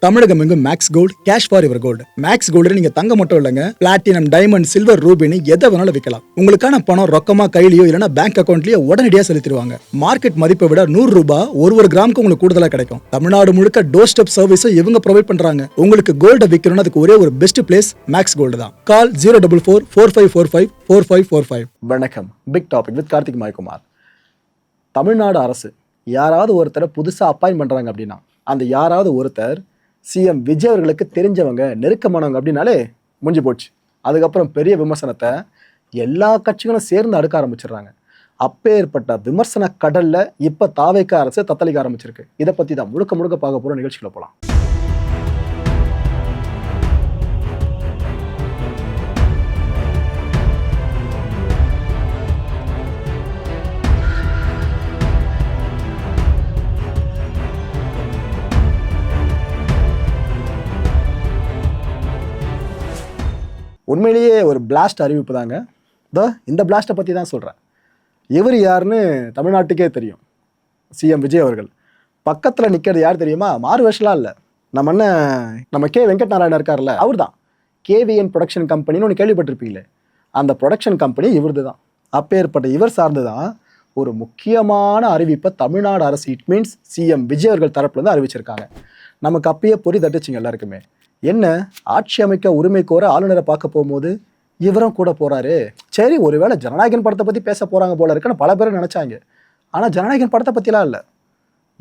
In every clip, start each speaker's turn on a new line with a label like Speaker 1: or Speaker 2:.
Speaker 1: தமிழகம் எங்கும் Max Gold cash for your gold. Max Gold நீங்க தங்க மட்டும் இல்லைங்க, பிளாட்டினம், டைமண்ட், சில்வர், ரூபினி எதை வேணாலும் விற்கலாம். உங்களுக்கான பணம் ரொக்கமா கையிலயோ இல்லைன்னா பேங்க் அக்கௌண்ட்லயோ உடனடியாக செலுத்திடுவாங்க. மார்க்கெட் மதிப்பை விட 100 ரூபாய் ஒரு கிராமுக்கு உங்களுக்கு கூடுதலாக கிடைக்கும். தமிழ்நாடு முழுக்க டோர் ஸ்டெப் சர்வீஸும் இவங்க ப்ரொவைட் பண்றாங்க. உங்களுக்கு கோல்ட விற்கணும்னு அதுக்கு ஒரே ஒரு பெஸ்ட் பிளேஸ் மேக்ஸ் கோல்டு தான். கால் 04445454545.
Speaker 2: வணக்கம். Big topic with Karthik Maykumar. Tamil Nadu அரசு யாராவது ஒருத்தரை புதுசாக அப்பாயின்ட் பண்ணுறாங்க அப்படின்னா அந்த யாராவது ஒருத்தர் சிஎம் விஜய் அவர்களுக்கு தெரிஞ்சவங்க, நெருக்கமானவங்க அப்படின்னாலே முடிஞ்சு போச்சு. அதுக்கப்புறம் பெரிய விமர்சனத்தை எல்லா கட்சிகளும் சேர்ந்து அடுக்க ஆரம்பிச்சிடுறாங்க. அப்பேற்பட்ட விமர்சன கடல்ல இப்போ தாவேக அரசு தத்தளிக்க ஆரம்பிச்சிருக்கு. இதை பற்றி தான் முழுக்க முழுக்க பார்க்க போகிற நிகழ்ச்சிகளை போகலாம். உண்மையிலேயே ஒரு பிளாஸ்ட் அறிவிப்பு தாங்க. இந்த பிளாஸ்ட்டை பற்றி தான் சொல்கிறேன். இவர் யாருன்னு தமிழ்நாட்டுக்கே தெரியும். சிஎம் விஜய் அவர்கள் பக்கத்தில் நிற்கிறது யார் தெரியுமா? மாறு வருஷலாம் இல்லை, நம்ம கே வெங்கட் நாராயணன் இருக்கார்ல, அவர் தான். கேவிஎன் ப்ரொடக்ஷன் கம்பெனின்னு ஒன்று கேள்விப்பட்டிருப்பீங்களே, அந்த ப்ரொடக்ஷன் கம்பெனி இவரது தான். அப்பேற்பட்ட இவர் சார்ந்து தான் ஒரு முக்கியமான அறிவிப்பை தமிழ்நாடு அரசு, இட் மீன்ஸ் சிஎம் விஜய் அவர்கள் தரப்புலேருந்து அறிவிச்சிருக்காங்க. நமக்கு அப்பயே பொறி தட்டுச்சுங்க எல்லாருக்குமே. என்ன, ஆட்சி அமைக்க உரிமை கோர ஆளுநரை பார்க்க போகும்போது இவரும் கூட போறாரு. சரி, ஒருவேளை ஜனநாயகன் படத்தை பற்றி பேச போறாங்க போல இருக்குன்னு பல பேர் நினைச்சாங்க. ஆனால் ஜனநாயகன் படத்தை பற்றிலாம் இல்லை.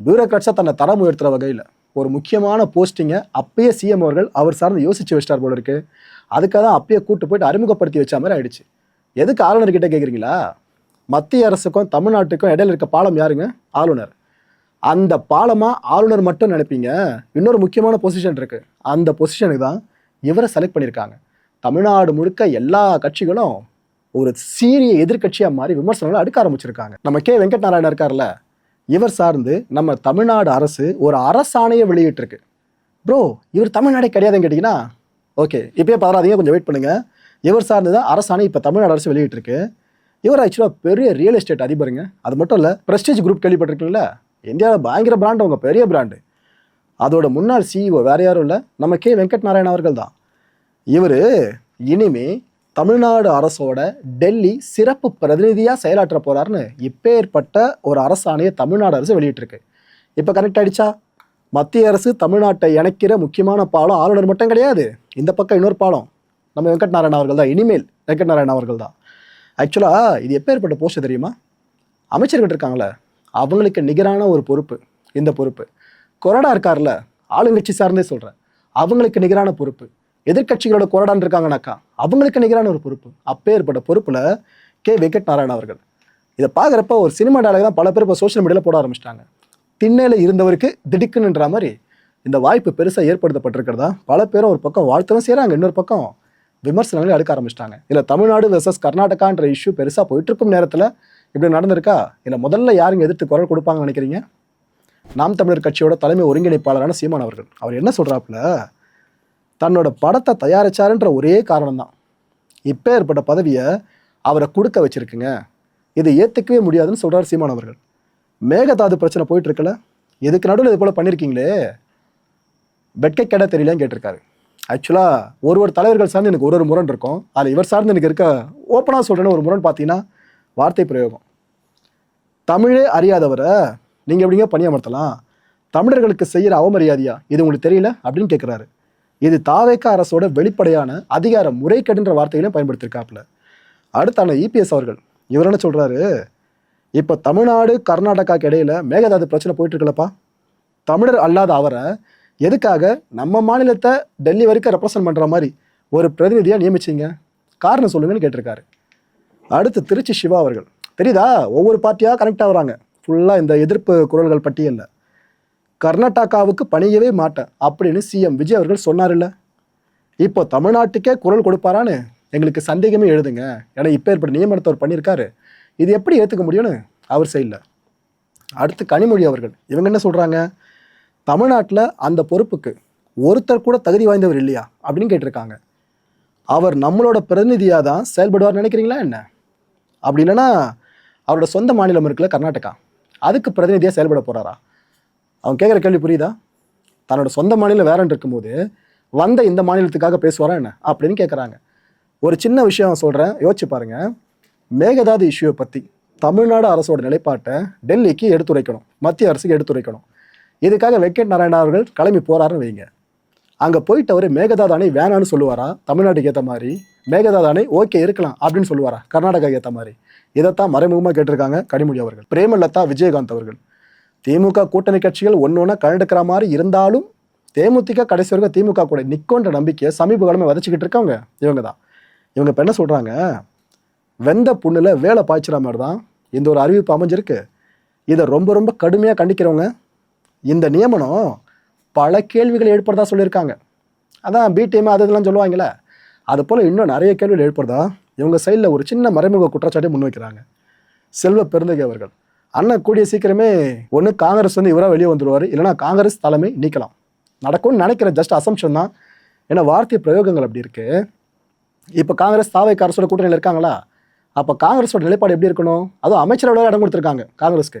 Speaker 2: பியூரோக்ராட்ஸாக தன்னை தரம் உயர்த்துற வகையில் ஒரு முக்கியமான போஸ்டிங்கை அப்பயே சிஎம் அவர்கள் அவர் சார்ந்து யோசிச்சு வச்சிட்டார் போல இருக்கு. அதுக்காக தான் அப்பயே கூட்டு போயிட்டு அறிமுகப்படுத்தி வச்ச மாதிரி ஆயிடுச்சு. எதுக்கு ஆளுநர்கிட்ட கேட்குறீங்களா? மத்திய அரசுக்கும் தமிழ்நாட்டுக்கும் இடையில இருக்க பாலம் யாருங்க? ஆளுநர். அந்த பாலமாக ஆளுநர் மட்டும் நினைப்பீங்க. இன்னொரு முக்கியமான பொசிஷன் இருக்குது. அந்த பொசிஷனுக்கு தான் இவரை செலக்ட் பண்ணியிருக்காங்க. தமிழ்நாடு முழுக்க எல்லா கட்சிகளும் ஒரு சீரிய எதிர்கட்சியாக மாறி விமர்சனங்களை அடுக்க ஆரம்பிச்சிருக்காங்க. நம்ம கே வெங்கட் நாராயணன் இருக்கார்ல, இவர் சார்ந்து நம்ம தமிழ்நாடு அரசு ஒரு அரசாணையை வெளியிட்டிருக்கு. ப்ரோ, இவர் தமிழ்நாடே கிடையாதுன்னு கேட்டிங்கன்னா ஓகே, இப்போயே பதறாதீங்க, கொஞ்சம் வெயிட் பண்ணுங்கள். இவர் சார்ந்து தான் அரசாணை இப்போ தமிழ்நாடு அரசு வெளியிட்டிருக்கு. இவர் ஆக்சுவலாக பெரிய ரியல் எஸ்டேட் அதிபருங்க. அது மட்டும் இல்லை, பிரஸ்டீஜ் குரூப் கேள்விப்பட்டிருக்கீங்களா? இந்தியாவில் பயங்கர பிராண்டு, அவங்க பெரிய பிராண்டு. அதோட முன்னாள் சிஇஓ வேறு யாரும் இல்லை, நம்ம கே வெங்கட் நாராயணன் அவர்கள் தான். இவர் இனிமே தமிழ்நாடு அரசோட டெல்லி சிறப்பு பிரதிநிதியாக செயலாற்ற போகிறாருன்னு இப்பேற்பட்ட ஒரு அரசாணையை தமிழ்நாடு அரசு வெளியிட்டிருக்கு. இப்போ கனெக்ட் ஆகிடுச்சா? மத்திய அரசு தமிழ்நாட்டை இணைக்கிற முக்கியமான பாலம் ஆளுநர் மட்டும் கிடையாது, இந்த பக்கம் இன்னொரு பாலம் நம்ம வெங்கட் நாராயணன் அவர்கள் தான். இனிமேல் வெங்கட் நாராயணன் அவர்கள் தான். ஆக்சுவலாக இது எப்பேற்பட்ட போஸ்ட் தெரியுமா? அமைச்சர்கள் இருக்காங்களே, அவங்களுக்கு நிகரான ஒரு பொறுப்பு இந்த பொறுப்பு. கொறடா இருக்கார்ல, ஆளுங்கட்சி சார்ந்தே சொல்கிறேன், அவங்களுக்கு நிகரான பொறுப்பு. எதிர்கட்சிகளோட கொறடான் இருக்காங்கனாக்கா அவங்களுக்கு நிகரான ஒரு பொறுப்பு. அப்பேற்பட்ட பொறுப்பில் கே வெங்கட் நாராயணன் அவர்கள். இதை பார்க்குறப்ப ஒரு சினிமா டயலாக் தான் பல பேர் இப்போ சோஷியல் மீடியாவில் போட ஆரம்பிச்சிட்டாங்க. திண்ணையில் இருந்தவருக்கு திடுக்குன்னுன்ற மாதிரி இந்த வாய்ப்பு பெருசாக ஏற்படுத்தப்பட்டிருக்கிறதா பல பேரும் ஒரு பக்கம் வாழ்த்தவும் செய்கிறாங்க, இன்னொரு பக்கம் விமர்சனங்களே அடுக்க ஆரம்பிச்சிட்டாங்க. இல்லை, தமிழ்நாடு வெர்சஸ் கர்நாடகான்ற இஷ்யூ பெருசாக போயிட்டுருக்கும் நேரத்தில் இப்படி நடந்திருக்கா? இல்லை, முதல்ல யாருங்க எதிர்த்து குரல் கொடுப்பாங்கன்னு நினைக்கிறீங்க? நாம் தமிழர் கட்சியோட தலைமை ஒருங்கிணைப்பாளரான சீமான் அவர்கள். அவர் என்ன சொல்கிறாப்புல, தன்னோட படத்தை தயாரிச்சாருன்ற ஒரே காரணம் தான் இப்போ ஏற்பட்ட பதவியை அவரை கொடுக்க வச்சிருக்குங்க, இதை ஏற்றுக்கவே முடியாதுன்னு சொல்கிறார் சீமான் அவர்கள். மேகதாது பிரச்சனை போயிட்டு இருக்கல, இதுக்கு நடுவில் இது போல் பண்ணியிருக்கீங்களே, வெட்கை கெட தெரியலன்னு கேட்டிருக்காரு. ஆக்சுவலாக ஒரு தலைவர்கள் சார்ந்து எனக்கு ஒரு முரண் இருக்கும். அதில் இவர் சார்ந்து எனக்கு இருக்க ஓப்பனாக சொல்கிறேன்னு ஒரு முரண் பார்த்தீங்கன்னா வார்த்தை பிரயோகம். தமிழே அறியாதவரை நீங்கள் எப்படிங்க பணியமர்த்தலாம்? தமிழர்களுக்கு செய்கிற அவமரியாதையா இது உங்களுக்கு தெரியல அப்படின்னு கேட்குறாரு. இது தாவேக அரசோட வெளிப்படையான அதிகார முறைகேடுன்ற வார்த்தைகளையும் பயன்படுத்தியிருக்காப்புல. அடுத்தான இபிஎஸ் அவர்கள் இவர் என்ன சொல்கிறாரு, இப்போ தமிழ்நாடு கர்நாடகாக்கு இடையில மேகதாது பிரச்சனை போயிட்டு இருக்கலப்பா, தமிழர் அல்லாத அவரை எதுக்காக நம்ம மாநிலத்தை டெல்லி வரைக்கும் ரெப்ரசன்ட் பண்ணுற மாதிரி ஒரு பிரதிநிதியாக நியமிச்சிங்க, காரணம் சொல்லுங்கன்னு கேட்டிருக்காரு. அடுத்து திருச்சி சிவா அவர்கள், தெரியுதா, ஒவ்வொரு பார்ட்டியாக கனெக்ட் ஆகுறாங்க ஃபுல்லாக இந்த எதிர்ப்பு குரல்கள் பட்டியலில். கர்நாடகாவுக்கு பணியவே மாட்டேன் அப்படின்னு சிஎம் விஜய் அவர்கள் சொன்னார் இல்லை, இப்போ தமிழ்நாட்டுக்கே குரல் கொடுப்பாரான்னு எங்களுக்கு சந்தேகமே எழுதுங்க. ஏன்னா இப்போ ஏற்பட்ட நியமனத்தை அவர் பண்ணியிருக்காரு, இது எப்படி ஏற்றுக்க முடியும்னு அவர் செய்யல. அடுத்து கனிமொழி அவர்கள், இவங்க என்ன சொல்கிறாங்க, தமிழ்நாட்டில் அந்த பொறுப்புக்கு ஒருத்தர் கூட தகுதி வாய்ந்தவர் இல்லையா அப்படின்னு கேட்டிருக்காங்க. அவர் நம்மளோட பிரதிநிதியாக தான் செயல்படுவார் நினைக்கிறீங்களா என்ன? அப்படி இல்லைன்னா அவரோட சொந்த மாநிலம் இருக்குல்ல கர்நாடகா, அதுக்கு பிரதிநிதியாக செயல்பட போகிறாரா? அவங்க கேட்குற கேள்வி புரியுதா? தன்னோட சொந்த மாநிலம் வேறன்னு இருக்கும்போது வந்த இந்த மாநிலத்துக்காக பேசுவாரா என்ன அப்படின்னு கேட்குறாங்க. ஒரு சின்ன விஷயம் சொல்கிறேன், யோசிச்சு பாருங்க. மேகதாது இஷ்யூவை பற்றி தமிழ்நாடு அரசோட நிலைப்பாட்டை டெல்லிக்கு எடுத்துரைக்கணும், மத்திய அரசுக்கு எடுத்துரைக்கணும். இதுக்காக வெங்கட் நாராயணா அவர்கள் கிளம்பி போறாருன்னு வைங்க. அங்கே போயிட்டு அவர் மேகதாது அணை வேணான்னு சொல்லுவாரா, தமிழ்நாட்டுக்கு ஏற்ற மாதிரி மேகதாது அணை ஓகே இருக்கலாம் அப்படின்னு சொல்லுவாரா, கர்நாடகாவுக்கு ஏற்ற மாதிரி? இதைத்தான் மறைமுகமாக கேட்டிருக்காங்க கனிமொழி அவர்கள். பிரேமலதா விஜயகாந்த் அவர்கள். திமுக கூட்டணி கட்சிகள் ஒன்று ஒன்றா கழண்டுக்கிற மாதிரி இருந்தாலும் தேமுதிக கடைசி வரைக்கும் திமுக கூட நிற்கோன்ற நம்பிக்கையை சமீப காலமே விதைச்சிக்கிட்டு இருக்கவங்க இவங்க தான். இவங்க இப்போ என்ன சொல்கிறாங்க, வெந்த புண்ணில் வேலை பாய்ச்சுற மாதிரி தான் இந்த ஒரு அறிவிப்பு அமைஞ்சிருக்கு. இதை ரொம்ப ரொம்ப கடுமையாக கண்டிக்கிறவங்க. இந்த நியமனம் பல கேள்விகளை ஏற்படுறதா சொல்லியிருக்காங்க. அதான் பிடிஎம் அது இதெல்லாம் சொல்லுவாங்களே, அது போல் இன்னும் நிறைய கேள்விகள் ஏற்படுறதா இவங்க சைடில் ஒரு சின்ன மறைமுக குற்றச்சாட்டை முன்வைக்கிறாங்க. செல்வ பெருந்தகை அவர்கள், அண்ணன் கூடிய சீக்கிரமே ஒன்று காங்கிரஸ் வந்து இவராக வெளியே வந்துடுவார், இல்லைனா காங்கிரஸ் தலைமை நீக்கலாம். நடக்கும்னு நினைக்கிற ஜஸ்ட் அசம்ஷன் தான். ஏன்னா வார்த்தை பிரயோகங்கள் அப்படி இருக்கு. இப்போ காங்கிரஸ் தாவேக அரசோட கூட்டணியில் இருக்காங்களா, அப்போ காங்கிரஸோட நிலைப்பாடு எப்படி இருக்கணும்? அதுவும் அமைச்சரவையில் இடம் கொடுத்துருக்காங்க காங்கிரஸ்க்கு.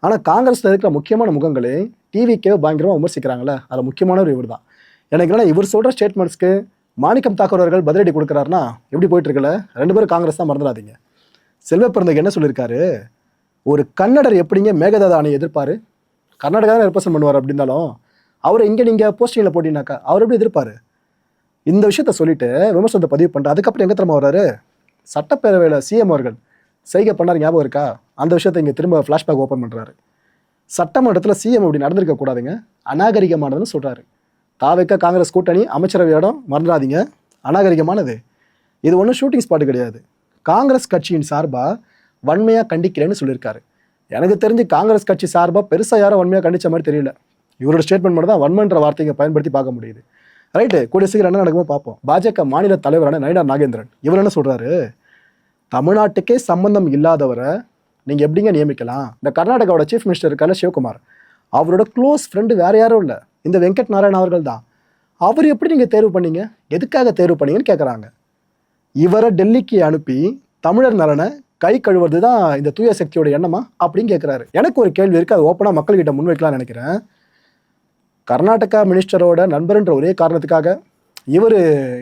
Speaker 2: ஆனால் காங்கிரஸில் இருக்கிற முக்கியமான முகங்களே டிவிக்கே பயங்கரமாக விமர்சிக்கிறாங்களே, அதில் முக்கியமானவர் இவர் தான். எனக்கு என்ன இவர் சொல்கிற ஸ்டேட்மெண்ட்ஸ்க்கு மாணிக்கம் தாக்கூர் அவர்கள் பதிலடி கொடுக்குறாருன்னா எப்படி போயிட்டு இருக்கல? ரெண்டு பேரும் காங்கிரஸ் தான், மறந்துடாதீங்க. செல்வ பிறந்தகை என்ன சொல்லியிருக்காரு, ஒரு கன்னடர் எப்படிங்க மேகதாது அணையை எதிர்ப்பார்? கர்நாடகா தான் ரெப்ரசன்ட் பண்ணுவார். அப்படி இருந்தாலும் அவர் இங்கே நீங்கள் போஸ்டிங்கில் போட்டினாக்கா அவர் எப்படி எதிர்ப்பார்? இந்த விஷயத்த சொல்லிட்டு விமர்சனத்தை பதிவு பண்ணிட்டு அதுக்கப்புறம் எங்கே திரும்ப வர்றாரு, சட்டப்பேரவையில் சிஎம் அவர்கள் செய்கை பண்ணார், ஞாபகம் இருக்கா? அந்த விஷயத்தை இங்கே திரும்ப ஃப்ளாஷ்பேக் ஓப்பன் பண்ணுறாரு. சட்டமன்றத்தில் சிஎம் அப்படி நடந்திருக்க கூடாதுங்க, அநாகரிகமானதுன்னு சொல்கிறாரு. தாவேக காங்கிரஸ் கூட்டணி அமைச்சரவை இடம் மறந்துடாதீங்க, அநாகரிகமானது. இது ஒன்றும் ஷூட்டிங் ஸ்பாட்டு கிடையாது. காங்கிரஸ் கட்சியின் சார்பாக வன்மையாக கண்டிக்கிறேன்னு சொல்லியிருக்காரு. எனக்கு தெரிஞ்சு காங்கிரஸ் கட்சி சார்பாக பெருசாக யாரும் வன்மையாக கண்டிச்ச மாதிரி தெரியல. இவரோட ஸ்டேட்மெண்ட் மட்டும் தான் வன்மன்ற வார்த்தையை பயன்படுத்தி பார்க்க முடியுது. ரைட்டு, கூடிய சீக்கிரம் என்ன நடக்குமோ பார்ப்போம். பாஜக மாநில தலைவரான நயினார் நாகேந்திரன் இவர் என்ன சொல்கிறாரு, தமிழ்நாட்டுக்கே சம்பந்தம் இல்லாதவரை நீங்கள் எப்படிங்க நியமிக்கலாம்? இந்த கர்நாடகாவோட சீஃப் மினிஸ்டர் இருக்கால சிவகுமார், அவரோட க்ளோஸ் ஃப்ரெண்டு வேறு யாரும் இல்லை, இந்த வெங்கட் நாராயண் அவர்கள் தான். அவர் எப்படி நீங்கள் தேர்வு பண்ணீங்க, எதுக்காக தேர்வு பண்ணீங்கன்னு கேட்குறாங்க. இவரை டெல்லிக்கு அனுப்பி தமிழர் நலனை கை கழுவுறது தான் இந்த தூய சக்தியோட எண்ணமா அப்படின்னு கேட்குறாரு. எனக்கு ஒரு கேள்வி இருக்குது, அது ஓப்பனாக மக்கள்கிட்ட முன்வைக்கலாம்னு நினைக்கிறேன். கர்நாடகா மினிஸ்டரோட நண்பர்ன்ற ஒரே காரணத்துக்காக இவர்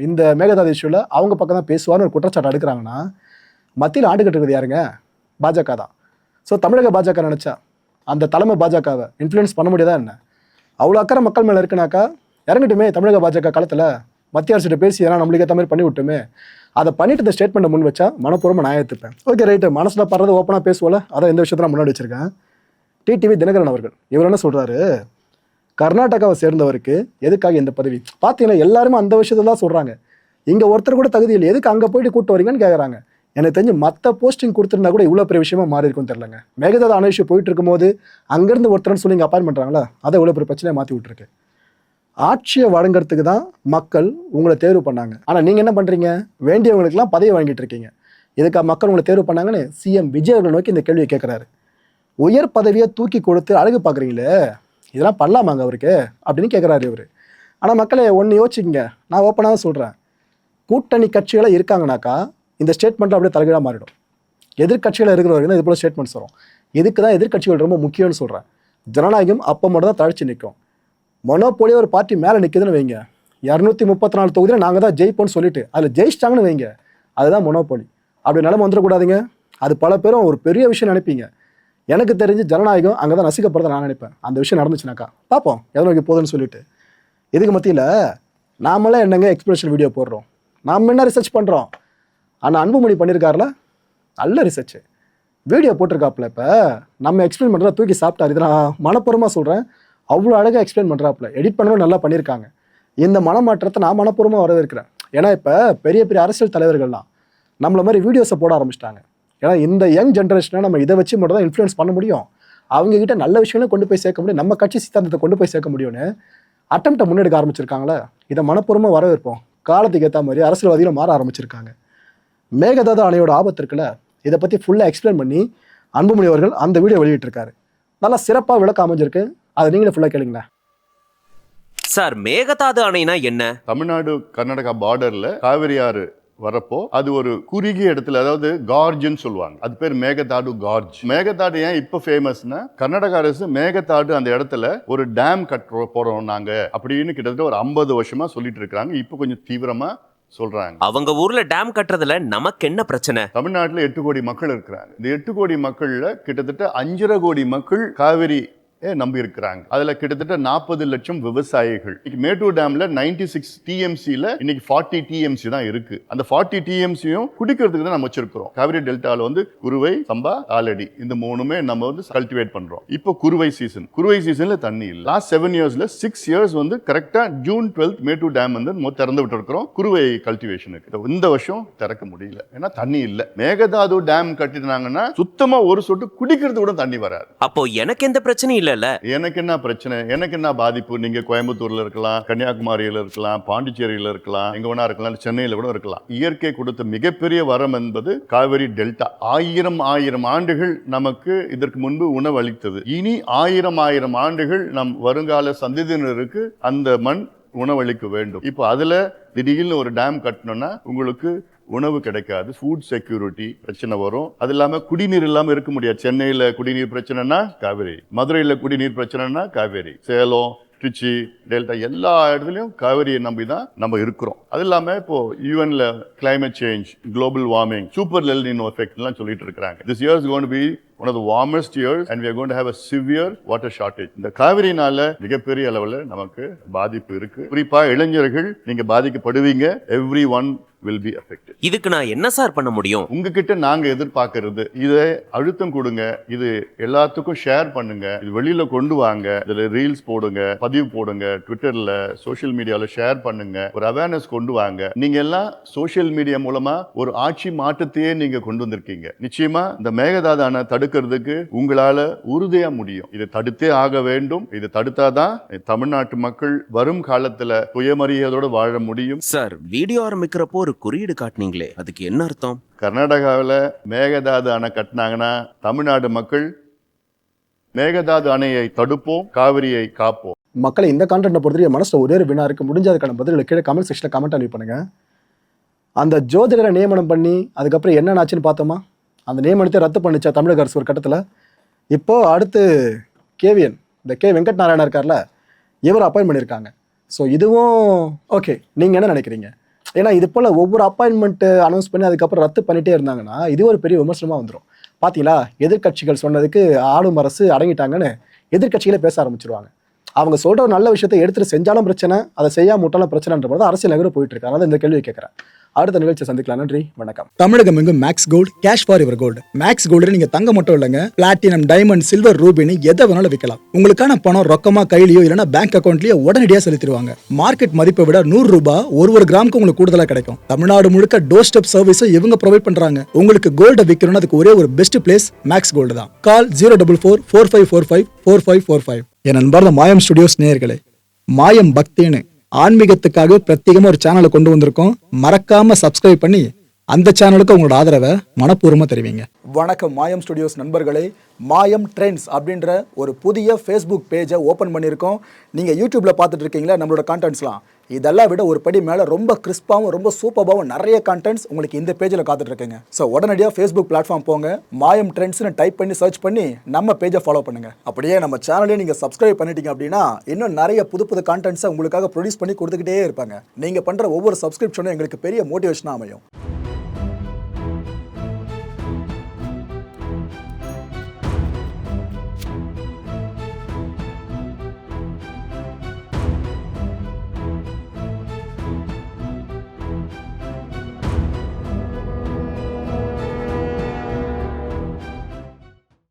Speaker 2: இந்த மேகதாது இஷ்யூவில் அவங்க பக்கம் தான் பேசுவார்னு ஒரு குற்றச்சாட்டு எடுக்கிறாங்கன்னா, மத்தியில் ஆண்டுகிட்டு இருக்குது யாருங்க? பாஜக தான். ஸோ தமிழக பாஜக நினச்சா அந்த தலைமை பாஜகவை இன்ஃப்ளூயன்ஸ் பண்ண முடியாதா என்ன? அவ்வளோ அக்கறை மக்கள் மேலே இருக்குனாக்கா இறங்கட்டுமே தமிழக பாஜக காலத்தில், மத்திய அரசிட்ட பேசி ஏன்னா நம்மளுக்கு ஏற்ற மாதிரி பண்ணி விட்டுமே. அதை பண்ணிட்டு இந்த ஸ்டேட்மெண்ட்டை முன் வச்சா மனப்பூர்வமாக நான் ஏற்றுப்பேன். ஓகே ரைட்டு, மனசில் படுறது ஓப்பனாக பேசுவோல, அதான் இந்த விஷயத்தை நான் முன்னாடி வச்சிருக்கேன். டிடிவி தினகரன் அவர்கள் இவர் என்ன சொல்கிறாரு, கர்நாடகாவை சேர்ந்தவருக்கு எதுக்காக இந்த பதவி? பார்த்தீங்கன்னா எல்லாருமே அந்த விஷயத்துல தான் சொல்கிறாங்க. இங்கே ஒருத்தர் கூட தகுதி இல்லை, எதுக்கு அங்கே போயிட்டு கூப்பிட்டு வரீங்கன்னு கேட்குறாங்க. எனக்கு தெரிஞ்சு மற்ற போஸ்டிங் கொடுத்துருந்தா கூட இவ்வளோ பெரிய விஷயமா மாறி இருக்கும்னு தெரிலங்க. மேகதாது அணை இஷ்யூ போயிட்டு இருக்கும்போது அங்கேருந்து ஒருத்தர்னு சொல்லி இங்கே அப்பாயின் பண்ணுறாங்களா, அதை இவ்வளோ பெரிய பிரச்சனையை மாற்றி விட்டுருக்கு. ஆட்சியை வழங்குறதுக்கு தான் மக்கள் உங்களை தேர்வு பண்ணாங்க. ஆனால் நீங்கள் என்ன பண்ணுறீங்க, வேண்டியவங்களுக்குலாம் பதவி வாங்கிட்டு இருக்கீங்க. இதுக்காக மக்கள் உங்களை தேர்வு பண்ணாங்கன்னு சிஎம் விஜய் அவர்கள் நோக்கி இந்த கேள்வியை கேட்குறாரு. உயர் பதவியை தூக்கி கொடுத்து அழகு பார்க்குறீங்களே, இதெல்லாம் பண்ணலாமாங்க அவருக்கு அப்படின்னு கேட்குறாரு இவர். ஆனால் மக்களே ஒன்று யோசிச்சுக்கிங்க, நான் ஓப்பனாக தான் சொல்கிறேன். கூட்டணி கட்சிகளை இருக்காங்கனாக்கா இந்த ஸ்டேட்மெண்ட்டில் அப்படியே தலைகீழாக மாறிடும். எதிர்கட்சிகளை இருக்கிறவர்கள் இது போல் ஸ்டேட்மெண்ட்ஸ் வரும். இதுக்கு தான் எதிர்கட்சிகள் ரொம்ப முக்கியம்னு சொல்கிறேன். ஜனநாயகம் அப்போ மட்டும் தான் தழைச்சி நிற்கும். மொனோபோலியே ஒரு பார்ட்டி மேலே நிற்குதுன்னு வைங்க, 234 தொகுதியில் நாங்கள் தான் ஜெயிப்போம்னு சொல்லிட்டு அதில் ஜெயிச்சிட்டாங்கன்னு வைங்க, அதுதான் மொனோபோலி. அப்படி நிலைமை வந்துடக்கூடாதுங்க. அது பல பேரும் ஒரு பெரிய விஷயம் நினைப்பீங்க. எனக்கு தெரிஞ்சு ஜனநாயகம் அங்கே தான் நசிக்கப்படுறத நான் நினைப்பேன். அந்த விஷயம் நடந்துச்சுனாக்கா பார்ப்போம் எவ்வளோ நோக்கி போகுதுன்னு சொல்லிட்டு. இதுக்கு மத்தியில் நாமெல்லாம் என்னங்க எக்ஸ்பிளேஷன் வீடியோ போடுறோம், நாம் என்ன ரிசர்ச் பண்ணுறோம். ஆனால் அன்புமணி பண்ணியிருக்காருல நல்ல ரிசர்ச் வீடியோ போட்டிருக்காப்புல. இப்போ நம்ம எக்ஸ்பிளைன் பண்ணுறத தூக்கி சாப்பிட்டார். இதை நான் மனப்பூர்வமாக சொல்கிறேன். அவ்வளோ அழகாக எக்ஸ்பிளைன் பண்ணுறாப்புல, எடிட் பண்ணவும் நல்லா பண்ணியிருக்காங்க. இந்த மனமாற்றத்தை நான் மனப்பூர்வமாக வரவேற்கிறேன். ஏன்னா இப்போ பெரிய பெரிய அரசியல் தலைவர்கள்லாம் நம்மள மாதிரி வீடியோஸை போட ஆரம்பிச்சிட்டாங்க. ஏன்னா இந்த யங் ஜென்ரேஷனை நம்ம இதை வச்சு மட்டும் தான் இன்ஃப்ளூயன்ஸ் பண்ண முடியும், அவங்ககிட்ட நல்ல விஷயங்களும் கொண்டு போய் சேர்க்க முடியும், நம்ம கட்சி சித்தாந்தத்தை கொண்டு போய் சேர்க்க முடியும்னு அட்டம்ப்டை முன்னெடுக்க ஆரம்பிச்சிருக்காங்களே, இதை மனப்பூர்வமாக வரவேற்போம். காலத்துக்கு ஏற்ற மாதிரி அரசியல்வாதிகளும் மாற ஆரம்பிச்சிருக்காங்க. மேகதாது அணையோட ஆபத்து இருக்குல்ல, இதை பற்றி ஃபுல்லாக எக்ஸ்பிளைன் பண்ணி அன்புமணி அவர்கள் அந்த வீடியோ வெளியிட்டிருக்காரு. நல்லா சிறப்பாக விளக்கம் அமைஞ்சிருக்கு, அதை நீங்களே ஃபுல்லாக கேளுங்களேன்.
Speaker 3: சார், மேகதாது அணைனா என்ன?
Speaker 4: தமிழ்நாடு கர்நாடகா பார்டர்ல காவிரி ஆறு
Speaker 3: வரப்போ அது ஒரு குறுகிய இடத்துல, அதாவது கார்ஜ்னு சொல்லுவாங்க, அது பேர் மேகதாடு கார்ஜ். மேகதாடு ஏன் இப்ப ஃபேமஸ்னா, கர்நாடக அரசு மேகதாடு அந்த இடத்துல ஒரு டேம் போறோம் நாங்க அப்படின்னு கிட்டத்தட்ட ஒரு 50 வருஷமா சொல்லிட்டு இருக்காங்க. இப்ப கொஞ்சம் தீவிரமா சொல்றாங்க.
Speaker 4: அவங்க ஊர்ல டேம் கட்டுறதுல நமக்கு என்ன பிரச்சனை?
Speaker 3: தமிழ்நாட்டுல 8 கோடி மக்கள் இருக்கிறாங்க. இந்த 8 கோடி மக்கள்ல கிட்டத்தட்ட 5.5 கோடி மக்கள் காவிரி நம்பி இருக்கிறாங்க. அதுல கிட்டத்தட்ட 40 லட்சம் விவசாயிகள். மேட்டூர் டேம்ல 96 டிஎம்சில இன்னைக்கு 40 டிஎம்சி தான் இருக்கு. அந்த 40 டிஎம்சியும் குடிக்கிறதுக்கு தான் நம்ம வச்சிருக்கிறோம். காவிரி டெல்டால குருவை, சம்பா, ஆலடி இந்த மூணுமே நம்ம கல்டிவேட் பண்றோம். இப்போ குருவை சீசன்ல தண்ணி இல்ல. லாஸ்ட் 7 இயர்ஸ்ல 6 இயர்ஸ் கரெக்டா ஜூன் 12 மேட்டூர் டேம் திறந்து விட்டு இருக்கிறோம் குருவை கல்டிவேஷனுக்கு. இந்த வருஷம் திறக்க முடியல, ஏன்னா தண்ணி இல்ல. மேகதாது டேம் கட்டினாங்கன்னா சுத்தமா ஒரு சொட்டு குடிக்கிறது கூட தண்ணி வராது.
Speaker 4: அப்போ எனக்கு எந்த பிரச்சனையும் இல்ல.
Speaker 3: எனக்கு என்ன பிரச்சனை, எனக்கு என்ன பாதிப்பு? நீங்க கோயம்புத்தூர்ல இருக்கலாம், கன்னியாகுமரியில இருக்கலாம், பாண்டிச்சேரியில இருக்கலாம், எங்க வேணா இருக்கலாம், சென்னையில கூட இருக்கலாம். இயற்கை கொடுத்த மிகப்பெரிய வரம் என்பது காவிரி டெல்டா. ஆயிரம் ஆண்டுகள் நமக்கு இதற்கு முன்பு உணவு அளித்தது. இனி ஆயிரம் ஆண்டுகள் நம் வருங்கால சந்ததியினருக்கு அந்த மண் உணவளிக்க வேண்டும். இப்போ அதுல திடீர்னு ஒரு டேம் கட்டணும்னா உங்களுக்கு உணவு கிடைக்காது, ஃபுட் செக்யூரிட்டி பிரச்சனை வரும். அது இல்லாம குடிநீர் இல்லாம இருக்க முடியாது. சென்னையில குடிநீர் பிரச்சனைனா காவேரி, மதுரையில குடிநீர் பிரச்சனைனா காவேரி, சேலம், திருச்சி, டெல்டா எல்லா இடத்துலயும் காவிரியை நம்பி தான் நம்ம இருக்கிறோம். அது இல்லாம இப்போ யூஎன்ல climate change, global warming, super El Nino effect எல்லாம் சொல்லிட்டு இருக்காங்க. This year is going to be one of the warmest years and we are going to have a severe water shortage. இந்த காவிரினால மிகப்பெரிய அளவுல நமக்கு பாதிப்பு இருக்கு. குறிப்பா இளைஞர்கள் நீங்க பாதிக்கப்படுவீங்க. everyone will be affected.
Speaker 4: இதுக்கு நான் என்ன சார் பண்ண முடியும்?
Speaker 3: உங்ககிட்ட நாங்க எதிர்பார்க்கிறது இதை அழுத்தம் கொடுங்க, இது எல்லாத்துக்கும் ஷேர் பண்ணுங்க, இது வெளியில கொண்டு வாங்க, இதுல ரீல்ஸ் போடுங்க, பதிவு போடுங்க, ட்விட்டர்ல, சோஷியல் மீடியால ஷேர் பண்ணுங்க, ஒரு அவேர்னஸ் கொண்டு வாங்க. நீங்க எல்லாம் சோஷியல் மீடியா மூலமா ஒரு ஆட்சி மாற்றத்தையே நீங்க கொண்டு வந்திருக்கீங்க. நிச்சயமா இந்த மேகதாது அணை தடுக்கிறதுக்கு உங்களால உறுதியா முடியும். இதை தடுத்தே ஆக வேண்டும். இதை தடுத்தாதான் தமிழ்நாட்டு மக்கள் வரும் காலத்துல சுயமரியாதையோட வாழ முடியும்.
Speaker 4: சார், வீடியோ ஆரம்பிக்கிறப்போ ஒரு குறியீடு காட்டினீங்களே, அதுக்கு என்ன அர்த்தம்?
Speaker 3: கர்நாடகாவில் மேகதாது அணை கட்டினாங்கன்னா தமிழ்நாடு மக்கள் மேகதாது அணையை தடுப்போம், காவிரியை காப்போம்.
Speaker 2: மக்களை இந்த கான்டென்ட்டை பொறுத்தவரை மனசுல ஒரே ஒரு வினா இருக்கு. முடிஞ்ச அதுக்கான பதில்களை கீழே கமெண்ட் செக்ஷன்ல கமெண்ட் அனுப்பி பண்ணுங்க. அந்த ஜோதிடரை நியமனம் பண்ணி அதுக்கப்புறம் என்ன ஆச்சுன்னு பார்த்தோமா? அந்த நியமனத்தை ரத்து பண்ணிச்சா தமிழக அரசு ஒரு கட்டத்தில். இப்போ அடுத்து கேவிஎன், இந்த கே வெங்கட் நாராயணா இருக்கார்ல, இவர் அப்பாயின்ட் பண்ணியிருக்காங்க. ஸோ இதுவும் ஓகே, நீங்கள் என்ன நினைக்கிறீங்க? ஏன்னா இது போல் ஒவ்வொரு அப்பாயின்மெண்ட் அனௌன்ஸ் பண்ணி அதுக்கப்புறம் ரத்து பண்ணிட்டே இருந்தாங்கன்னா இது ஒரு பெரிய விமர்சனமாக வந்துடும். பார்த்தீங்களா, எதிர்கட்சிகள் சொன்னதுக்கு ஆளும் அரசு அடங்கிட்டாங்கன்னு எதிர்கட்சிகளே பேச ஆரம்பிச்சிருவாங்க. அவங்க சொல்கிற ஒரு நல்ல விஷயத்தை எடுத்துகிட்டு செஞ்சாலும் பிரச்சனை, அதை செய்யாம விட்டாலும் பிரச்சனைன்ற போது அரசியல் நகர போயிட்டு இருக்காங்க. அதான் இந்த கேள்வியை கேட்குறேன். அடுத்த நிகழ்ச்சியை சந்திக்கலாம். நன்றி, வணக்கம்.
Speaker 1: தமிழகம் எங்கும் Max Gold, cash for your gold. Max Gold நீங்க தங்க மட்டும் இல்லைங்க, பிளாட்டினம், டைமண்ட், சில்வர், ரூபினி எதை வேணாலும் விற்கலாம். உங்களுக்கான பணம் ரொக்கமா கையிலயோ இல்லைன்னா பேங்க் அக்கௌண்ட்லயோ உடனடியாக செலுத்திடுவாங்க. மார்க்கெட் மதிப்பை விட 100 ரூபாய் ஒரு கிராமுக்கு உங்களுக்கு கூடுதலா கிடைக்கும். தமிழ்நாடு முழுக்க டோர் ஸ்டெப் சர்வீஸும் இவங்க ப்ரொவைட் பண்றாங்க. உங்களுக்கு கோல்ட விற்கணும்னா அதுக்கு ஒரே ஒரு பெஸ்ட் பிளேஸ் மேக்ஸ் கோல்டு தான். கால் 04445454545. என் நண்பர் மாயம் ஸ்டுடியோஸ் நேயர்களே, மாயம் பக்தின்னு ஆன்மீகத்துக்காக பிரத்யேகமா ஒரு சேனலை கொண்டு வந்திருக்கோம். மறக்காம சப்ஸ்கிரைப் பண்ணி அந்த சேனலுக்கு உங்களோட ஆதரவை மனப்பூர்வமா தெரிவிங்க. வணக்கம் மாயம் ஸ்டுடியோஸ் நண்பர்களே. மாயம் ட்ரெண்ட்ஸ் அப்படின்ற ஒரு புதிய ஃபேஸ்புக் பேஜை ஓப்பன் பண்ணியிருக்கோம். நீங்கள் யூடியூப்ல பார்த்துட்டு இருக்கீங்களா நம்மளோட கான்டென்ட்ஸ்லாம், இதெல்லாம் விட ஒரு படி மேலே ரொம்ப கிறிஸ்பாகவும் ரொம்ப சூப்பராகவும் நிறைய கான்டென்ட்ஸ் உங்களுக்கு இந்த பேஜில் காத்துட்டு இருக்குங்க. ஸோ உடனடியாக ஃபேஸ்புக் பிளாட்ஃபார்ம் போங்க, மாயம் ட்ரெண்ட்ஸ்னு டைப் பண்ணி சர்ச் பண்ணி நம்ம பேஜை ஃபாலோ பண்ணுங்க. அப்படியே நம்ம சேனலையும் நீங்கள் சப்ஸ்கிரைப் பண்ணிட்டீங்க அப்படின்னா இன்னும் நிறைய புது கான்டென்ட்ஸை உங்களுக்காக ப்ரொடியூஸ் பண்ணி கொடுத்துக்கிட்டே இருப்பாங்க. நீங்கள் பண்ணுற ஒவ்வொரு சப்ஸ்கிரிப்ஷனும் எங்களுக்கு பெரிய மோட்டிவேஷனாக அமையும்.